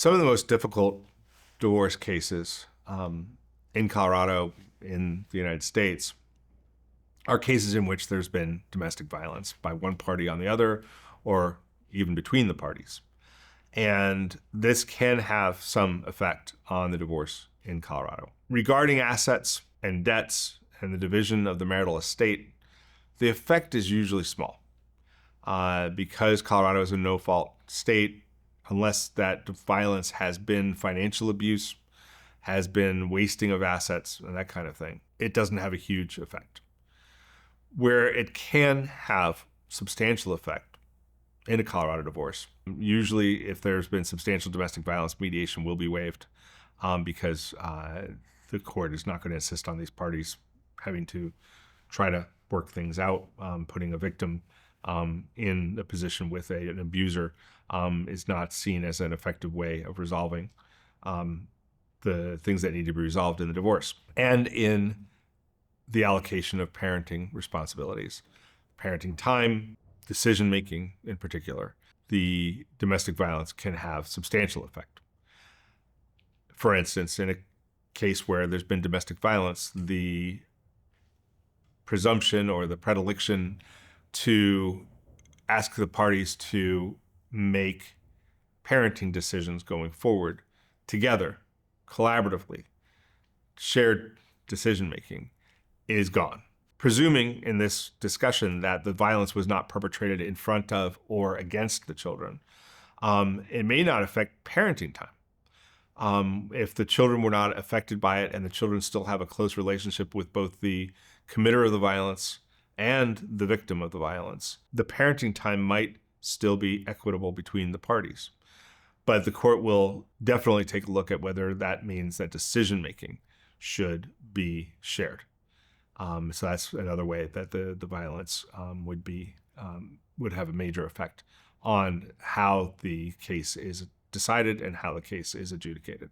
Some of the most difficult divorce cases in Colorado, in the United States, are cases in which there's been domestic violence by one party on the other, or even between the parties. And this can have some effect on the divorce in Colorado. Regarding assets and debts and the division of the marital estate, the effect is usually small. Because Colorado is a no-fault state, unless that violence has been financial abuse, has been wasting of assets, and that kind of thing, it doesn't have a huge effect. Where it can have substantial effect in a Colorado divorce, usually if there's been substantial domestic violence, mediation will be waived because the court is not going to insist on these parties having to try to work things out. Putting a victim in a position with an abuser is not seen as an effective way of resolving the things that need to be resolved in the divorce. And in the allocation of parenting responsibilities, parenting time, decision-making in particular, the domestic violence can have substantial effect. For instance, in a case where there's been domestic violence, the presumption or the predilection to ask the parties to make parenting decisions going forward together, collaboratively, shared decision-making is gone. Presuming in this discussion that the violence was not perpetrated in front of or against the children, it may not affect parenting time. If the children were not affected by it and the children still have a close relationship with both the committer of the violence and the victim of the violence, the parenting time might still be equitable between the parties. But the court will definitely take a look at whether that means that decision-making should be shared. So that's another way that the violence would have a major effect on how the case is decided and how the case is adjudicated.